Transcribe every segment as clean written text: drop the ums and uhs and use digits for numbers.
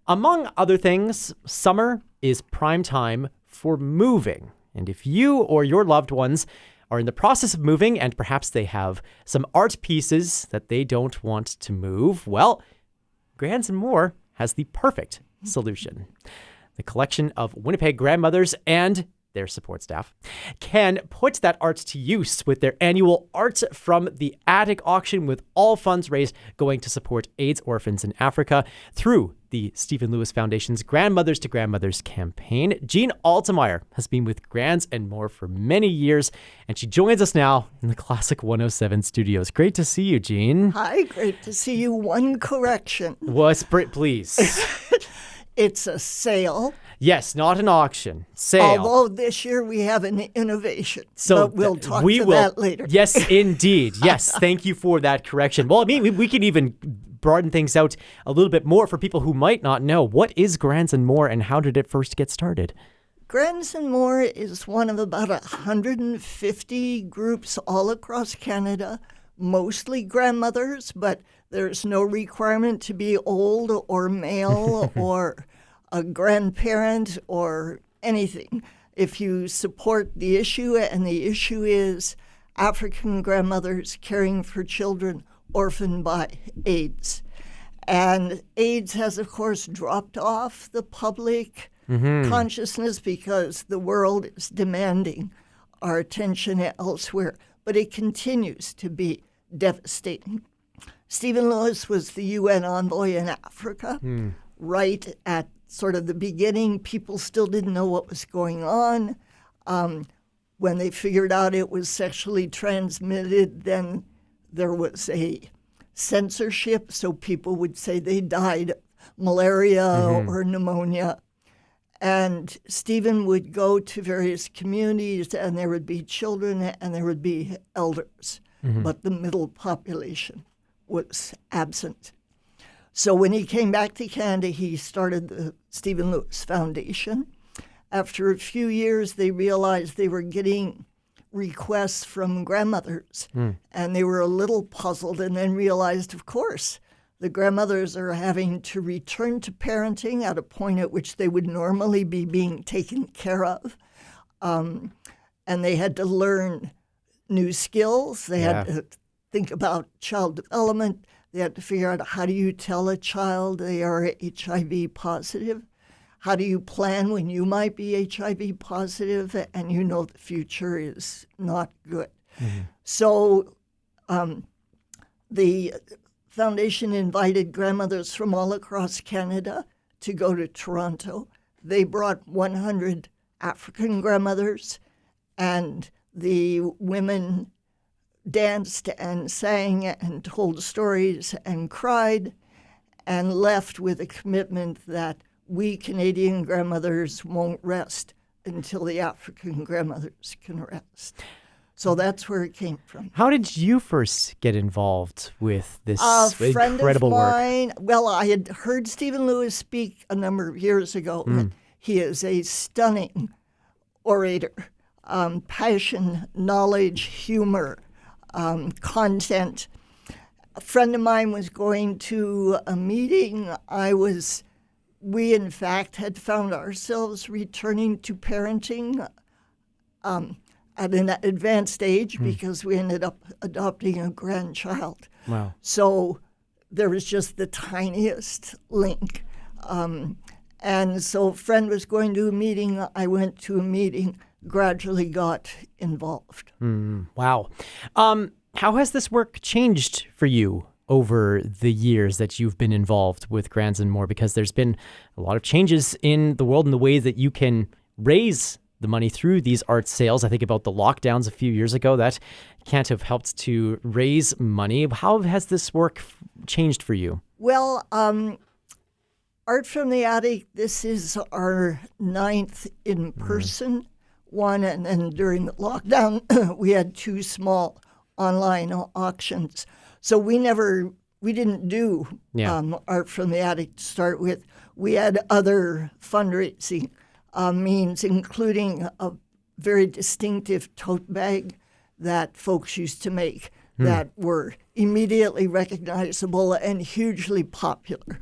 Among other things, summer is prime time for moving. And if you or your loved ones are in the process of moving and perhaps they have some art pieces that they don't want to move, well, Grands and More has the perfect solution. The collection of Winnipeg grandmothers and their support staff can put that art to use with their annual Art from the Attic auction, with all funds raised going to support AIDS orphans in Africa through the Stephen Lewis Foundation's Grandmothers to Grandmothers campaign. Jean Altemeyer has been with Grands and More for many years, and she joins us now in the Classic 107 studios. Great to see you, Jean. Hi, great to see you. One correction. Please. It's a sale. Yes, not an auction. Sale. Although this year we have an innovation. But we'll talk that later. Yes, indeed. Yes, thank you for that correction. Well, I mean, we can even broaden things out a little bit more for people who might not know. What is Grands and More, and how did it first get started? Grands and More is one of about 150 groups all across Canada, mostly grandmothers, but there's no requirement to be old or male or a grandparent or anything. If you support the issue, and the issue is African grandmothers caring for children orphaned by AIDS. And AIDS has, of course, dropped off the public consciousness because the world is demanding our attention elsewhere. But it continues to be devastating. Stephen Lewis was the UN envoy in Africa. Right at sort of the beginning, people still didn't know what was going on. When they figured out it was sexually transmitted, then there was a censorship, so people would say they died of malaria or pneumonia. And Stephen would go to various communities, and there would be children and there would be elders, but the middle population was absent. So when he came back to Canada, he started the Stephen Lewis Foundation. After a few years, they realized they were getting requests from grandmothers, and they were a little puzzled, and then realized, of course, the grandmothers are having to return to parenting at a point at which they would normally be being taken care of. And they had to learn new skills. They had to think about child development. They had to figure out, how do you tell a child they are HIV positive? How do you plan when you might be HIV positive and you know the future is not good? So the foundation invited grandmothers from all across Canada to go to Toronto. They brought 100 African grandmothers, and the women danced and sang and told stories and cried, and left with a commitment that we Canadian grandmothers won't rest until the African grandmothers can rest. So that's where it came from. How did you first get involved with this friend incredible of mine, work? Well, I had heard Stephen Lewis speak a number of years ago. He is a stunning orator, passion, knowledge, humor, content. A friend of mine was going to a meeting. We in fact had found ourselves returning to parenting at an advanced age because we ended up adopting a grandchild. Wow. So there was just the tiniest link. And so a friend was going to a meeting. I went to a meeting, gradually got involved. Wow. How has this work changed for you over the years that you've been involved with Grands and More? Because there's been a lot of changes in the world in the way that you can raise the money through these art sales. I think about the lockdowns a few years ago. That can't have helped to raise money. How has this work changed for you? Well, Art from the Attic, this is our 9th in-person one, and then during the lockdown, we had 2 small online auctions. So we didn't do Art from the Attic to start with. We had other fundraising means, including a very distinctive tote bag that folks used to make that were immediately recognizable and hugely popular.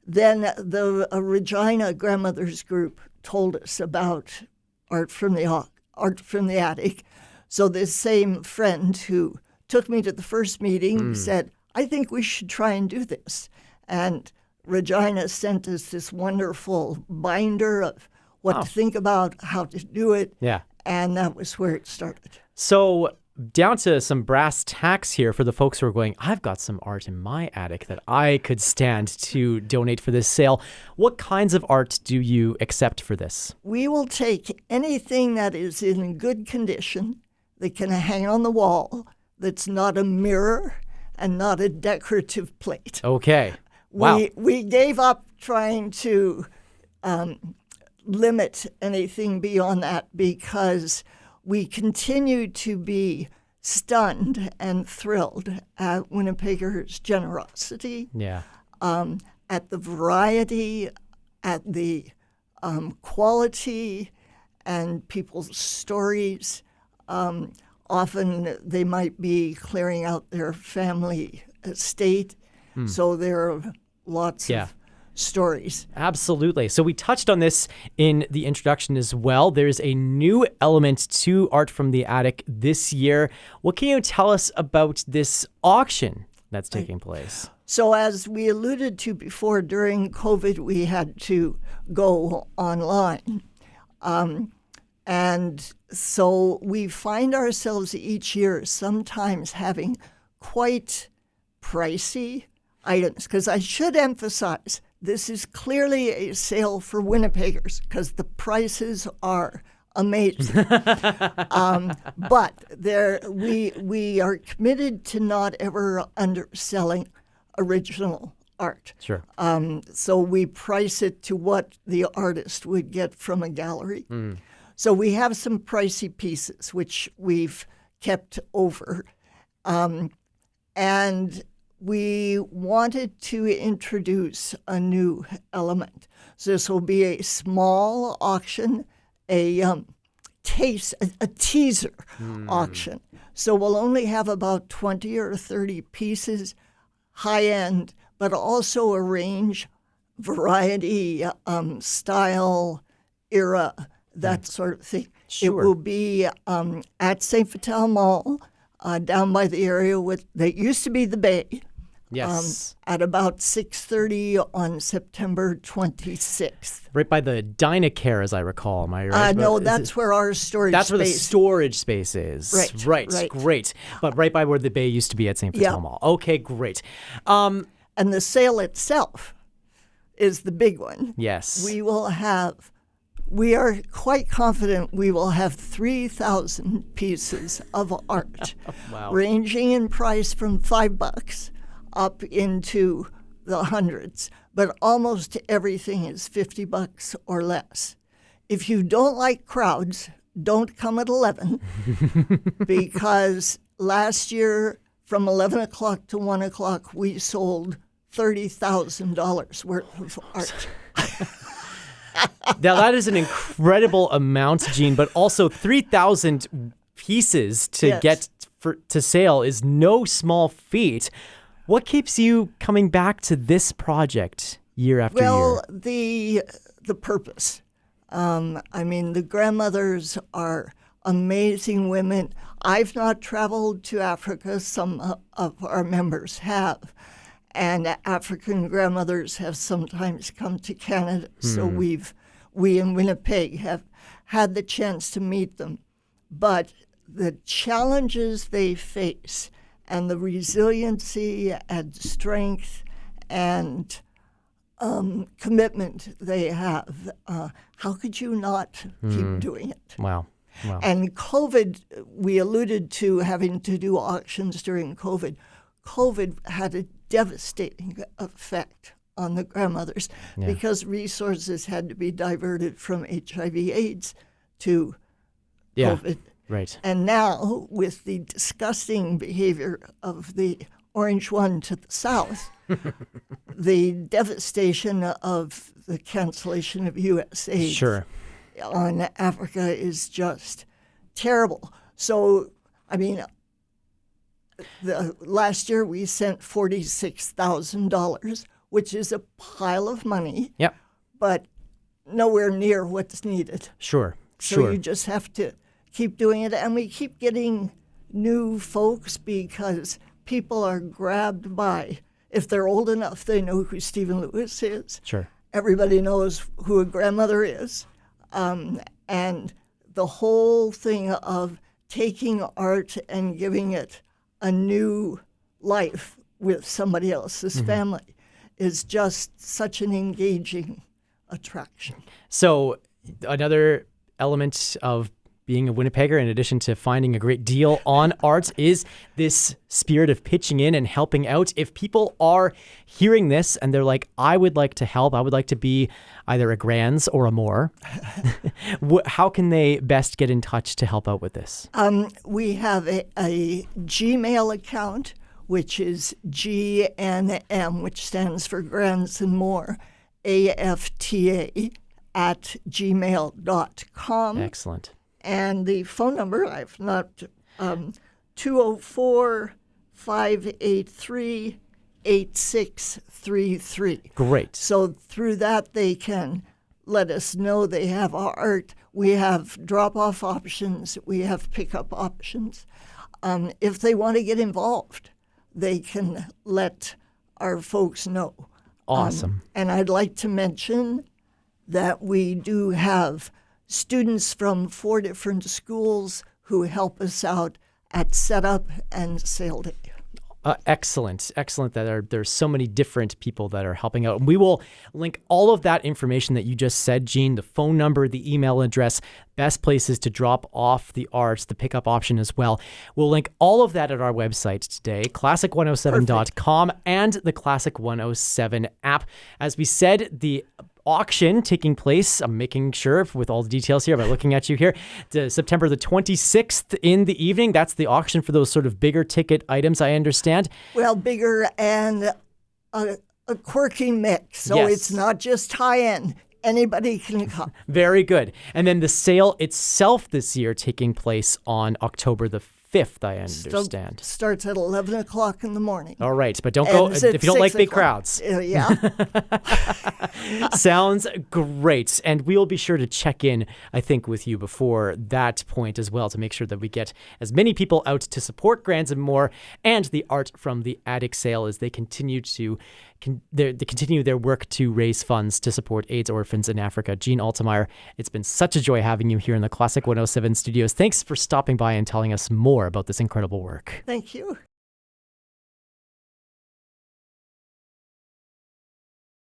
then the Regina Grandmothers Group told us about art from the attic. So this same friend who took me to the first meeting said, I think we should try and do this. And Regina sent us this wonderful binder of what to think about, how to do it. Yeah. And that was where it started. So down to some brass tacks here for the folks who are going, I've got some art in my attic that I could stand to donate for this sale. What kinds of art do you accept for this? We will take anything that is in good condition, that can hang on the wall, that's not a mirror and not a decorative plate. Okay. Wow. We gave up trying to limit anything beyond that because we continue to be stunned and thrilled at Winnipeggers' generosity, at the variety, at the quality and people's stories. Often they might be clearing out their family estate, so there are lots of stories. Absolutely. So we touched on this in the introduction as well. There's a new element to Art from the Attic this year. What can you tell us about this auction that's taking place? So as we alluded to before, during COVID, we had to go online. And so we find ourselves each year sometimes having quite pricey items, because I should emphasize this is clearly a sale for Winnipeggers because the prices are amazing. But we are committed to not ever underselling original art. Sure. So we price it to what the artist would get from a gallery. So we have some pricey pieces which we've kept over. And we wanted to introduce a new element. So this will be a small auction, a teaser auction. So we'll only have about 20 or 30 pieces, high end, but also a range, variety, style, era, that sort of thing. Sure. It will be at St. Vital Mall, down by the area that used to be the Bay. Yes. At about 6:30 on September 26th. Right by the Dynacare, as I recall. Am I right? No, that's where our storage That's space. where the storage space is. Right. Great. But right by where the Bay used to be at St. Vital Mall. Okay, great. And the sale itself is the big one. Yes. We are quite confident we will have 3,000 pieces of art, Wow. ranging in price from $5 up into the hundreds, but almost everything is $50 or less. If you don't like crowds, don't come at 11, because last year from 11 o'clock to 1 o'clock, we sold $30,000 worth of art. Now, that is an incredible amount, Jean, but also 3,000 pieces to get to sale is no small feat. What keeps you coming back to this project year after year? Well, the purpose. The grandmothers are amazing women. I've not traveled to Africa. Some of our members have. And African grandmothers have sometimes come to Canada. So we in Winnipeg have had the chance to meet them. But the challenges they face and the resiliency and strength and commitment they have, how could you not keep doing it? Wow. And COVID, we alluded to having to do auctions during COVID. COVID had a devastating effect on the grandmothers because resources had to be diverted from HIV/AIDS to COVID. Right. And now, with the disgusting behavior of the orange one to the south, the devastation of the cancellation of U.S. aid on Africa is just terrible. So, last year we sent $46,000, which is a pile of money, Yep. but nowhere near what's needed. Sure. So Sure. you just have to keep doing it. And we keep getting new folks because people are grabbed by, if they're old enough, they know who Stephen Lewis is. Sure. Everybody knows who a grandmother is. And the whole thing of taking art and giving it a new life with somebody else's family is just such an engaging attraction. So another element of being a Winnipegger, in addition to finding a great deal on art, is this spirit of pitching in and helping out. If people are hearing this and they're like, I would like to help, I would like to be either a Grands or a Moore, how can they best get in touch to help out with this? We have a Gmail account, which is GNM, which stands for Grands and More, AFTA @gmail.com. Excellent. And the phone number, I've not, 204-583-8633. Great. So through that, they can let us know they have art. We have drop-off options. We have pick-up options. If they want to get involved, they can let our folks know. Awesome. And I'd like to mention that we do have students from 4 different schools who help us out at setup and sale day. Excellent. Excellent that there's so many different people that are helping out. And we will link all of that information that you just said, Jean, the phone number, the email address, best places to drop off the arts, the pickup option as well. We'll link all of that at our website today, classic107.com and the Classic 107 app. As we said, the auction taking place, I'm making sure with all the details here by looking at you here, September the 26th in the evening. That's the auction for those sort of bigger ticket items, I understand. Well, bigger and a quirky mix. So Yes. It's not just high-end. Anybody can come. Very good. And then the sale itself this year taking place on October the 5th, I understand. Starts at 11 o'clock in the morning. All right, but don't go Ends if at you don't like 6 big o'clock. crowds. Yeah. Sounds great. And we'll be sure to check in, I think, with you before that point as well to make sure that we get as many people out to support Grands and More and the art from the attic sale as they continue their work to raise funds to support AIDS orphans in Africa. Jean Altemeyer, it's been such a joy having you here in the Classic 107 studios. Thanks for stopping by and telling us more about this incredible work. Thank you.